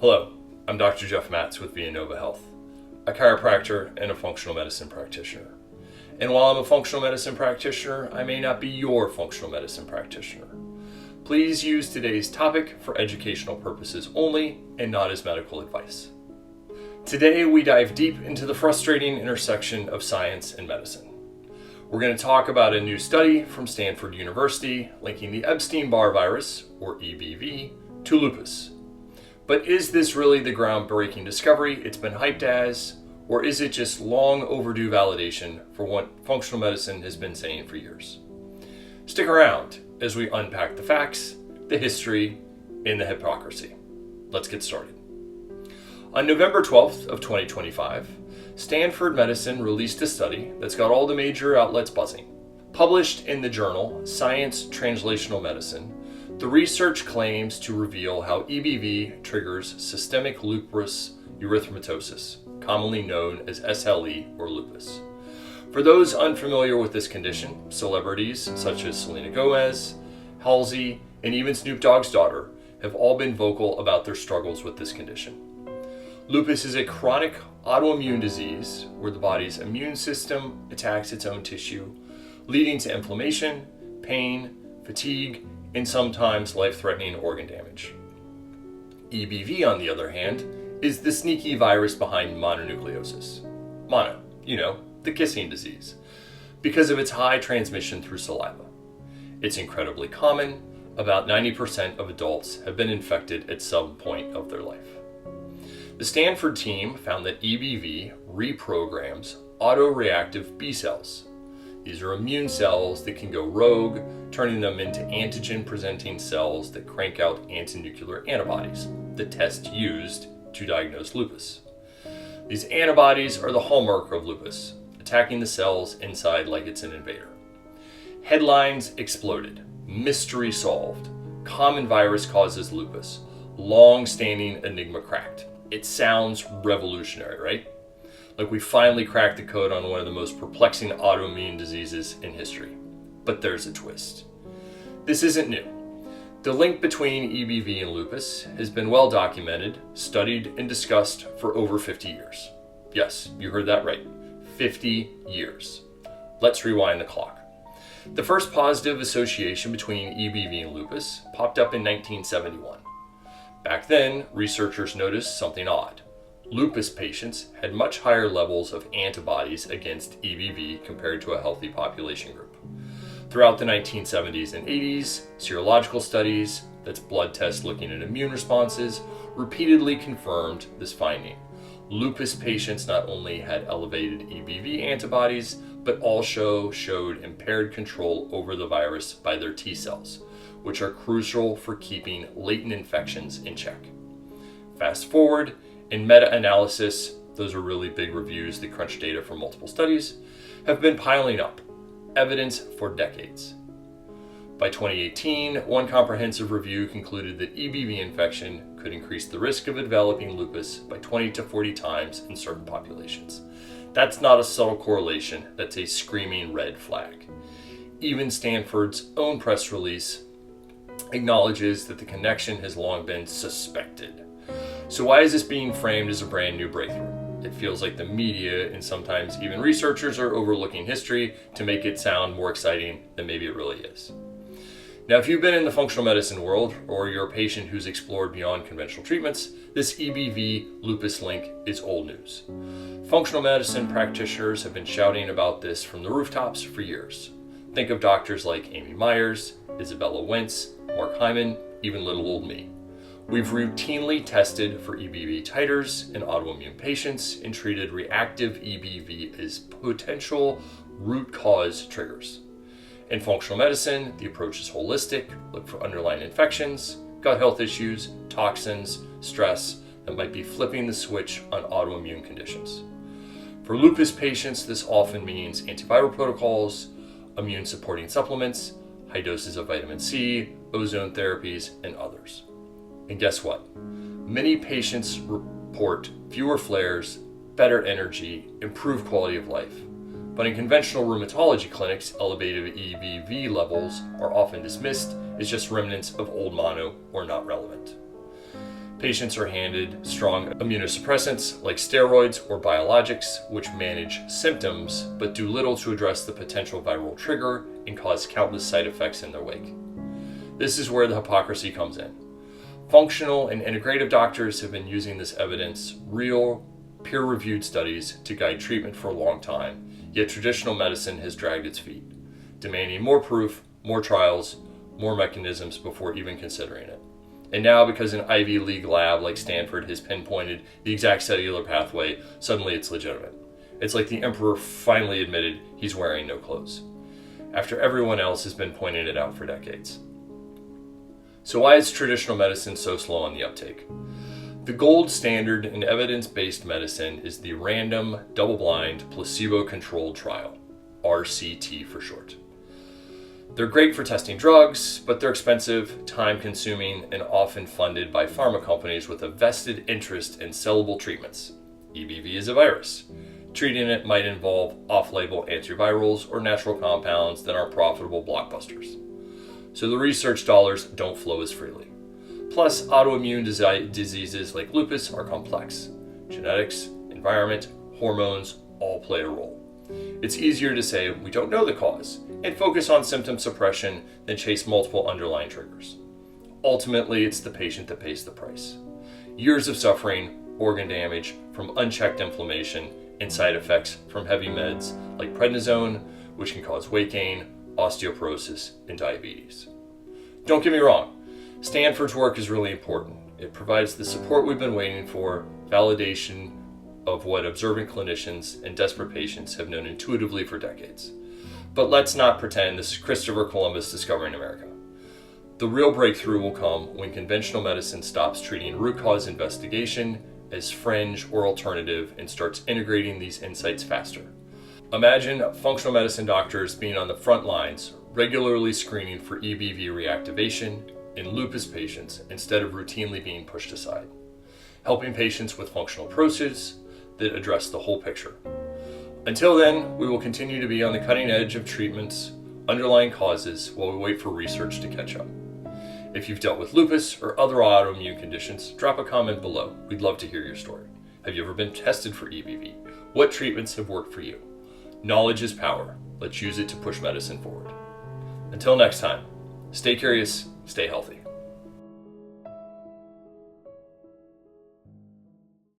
Hello, I'm Dr. Jeff Matz with Villanova Health, a chiropractor and a functional medicine practitioner. And while I'm a functional medicine practitioner, I may not be your functional medicine practitioner. Please use today's topic for educational purposes only and not as medical advice. Today we dive deep into the frustrating intersection of science and medicine. We're going to talk about a new study from Stanford University linking the Epstein-Barr Virus, or EBV, to lupus. But is this really the groundbreaking discovery it's been hyped as, or is it just long overdue validation for what functional medicine has been saying for years? Stick around as we unpack the facts, the history, and the hypocrisy. Let's get started. On November 12th of 2025, Stanford Medicine released a study that's got all the major outlets buzzing. Published in the journal Science Translational Medicine, the research claims to reveal how EBV triggers systemic lupus erythematosus, commonly known as SLE or lupus. For those unfamiliar with this condition, celebrities such as Selena Gomez, Halsey, and even Snoop Dogg's daughter have all been vocal about their struggles with this condition. Lupus is a chronic autoimmune disease where the body's immune system attacks its own tissue, leading to inflammation, pain, fatigue, and sometimes life-threatening organ damage. EBV, on the other hand, is the sneaky virus behind mononucleosis. Mono, the kissing disease, because of its high transmission through saliva. It's incredibly common. About 90% of adults have been infected at some point of their life. The Stanford team found that EBV reprograms autoreactive B cells. These are immune cells that can go rogue, turning them into antigen-presenting cells that crank out antinuclear antibodies, the test used to diagnose lupus. These antibodies are the hallmark of lupus, attacking the cells inside like it's an invader. Headlines exploded. Mystery solved. Common virus causes lupus. Long-standing enigma cracked. It sounds revolutionary, right? Like we finally cracked the code on one of the most perplexing autoimmune diseases in history. But there's a twist. This isn't new. The link between EBV and lupus has been well documented, studied, and discussed for over 50 years. Yes, you heard that right. 50 years. Let's rewind the clock. The first positive association between EBV and lupus popped up in 1971. Back then, researchers noticed something odd. Lupus patients had much higher levels of antibodies against EBV compared to a healthy population group. Throughout the 1970s and 80s, serological studies, that's blood tests looking at immune responses, repeatedly confirmed this finding. Lupus patients not only had elevated EBV antibodies, but also showed impaired control over the virus by their T cells, which are crucial for keeping latent infections in check. Fast forward, in meta-analysis, those are really big reviews that crunch data from multiple studies, have been piling up, evidence for decades. By 2018, one comprehensive review concluded that EBV infection could increase the risk of developing lupus by 20 to 40 times in certain populations. That's not a subtle correlation, that's a screaming red flag. Even Stanford's own press release acknowledges that the connection has long been suspected. So why is this being framed as a brand new breakthrough? It feels like the media and sometimes even researchers are overlooking history to make it sound more exciting than maybe it really is. Now, if you've been in the functional medicine world or you're a patient who's explored beyond conventional treatments, this EBV lupus link is old news. Functional medicine practitioners have been shouting about this from the rooftops for years. Think of doctors like Amy Myers, Isabella Wentz, Mark Hyman, even little old me. We've routinely tested for EBV titers in autoimmune patients and treated reactive EBV as potential root cause triggers. In functional medicine, the approach is holistic. Look for underlying infections, gut health issues, toxins, stress that might be flipping the switch on autoimmune conditions. For lupus patients, this often means antiviral protocols, immune supporting supplements, high doses of vitamin C, ozone therapies, and others. And guess what? Many patients report fewer flares, better energy, improved quality of life. But in conventional rheumatology clinics, elevated EBV levels are often dismissed as just remnants of old mono or not relevant. Patients are handed strong immunosuppressants like steroids or biologics, which manage symptoms but do little to address the potential viral trigger and cause countless side effects in their wake. This is where the hypocrisy comes in. Functional and integrative doctors have been using this evidence, real, peer-reviewed studies, to guide treatment for a long time, yet traditional medicine has dragged its feet, demanding more proof, more trials, more mechanisms before even considering it. And now, because an Ivy League lab like Stanford has pinpointed the exact cellular pathway, suddenly it's legitimate. It's like the emperor finally admitted he's wearing no clothes, after everyone else has been pointing it out for decades. So why is traditional medicine so slow on the uptake? The gold standard in evidence-based medicine is the random, double-blind, placebo-controlled trial, RCT for short. They're great for testing drugs, but they're expensive, time-consuming, and often funded by pharma companies with a vested interest in sellable treatments. EBV is a virus. Treating it might involve off-label antivirals or natural compounds that aren't profitable blockbusters. So the research dollars don't flow as freely. Plus, autoimmune diseases like lupus are complex. Genetics, environment, hormones all play a role. It's easier to say we don't know the cause and focus on symptom suppression than chase multiple underlying triggers. Ultimately, it's the patient that pays the price. Years of suffering, organ damage from unchecked inflammation, and side effects from heavy meds like prednisone, which can cause weight gain, osteoporosis, and diabetes. Don't get me wrong, Stanford's work is really important. It provides the support we've been waiting for, validation of what observant clinicians and desperate patients have known intuitively for decades. But let's not pretend this is Christopher Columbus discovering America. The real breakthrough will come when conventional medicine stops treating root cause investigation as fringe or alternative and starts integrating these insights faster. Imagine functional medicine doctors being on the front lines, regularly screening for EBV reactivation in lupus patients instead of routinely being pushed aside, helping patients with functional approaches that address the whole picture. Until then, we will continue to be on the cutting edge of treatments, underlying causes, while we wait for research to catch up. If you've dealt with lupus or other autoimmune conditions, drop a comment below. We'd love to hear your story. Have you ever been tested for EBV? What treatments have worked for you? Knowledge is power. Let's use it to push medicine forward. Until next time, stay curious, stay healthy.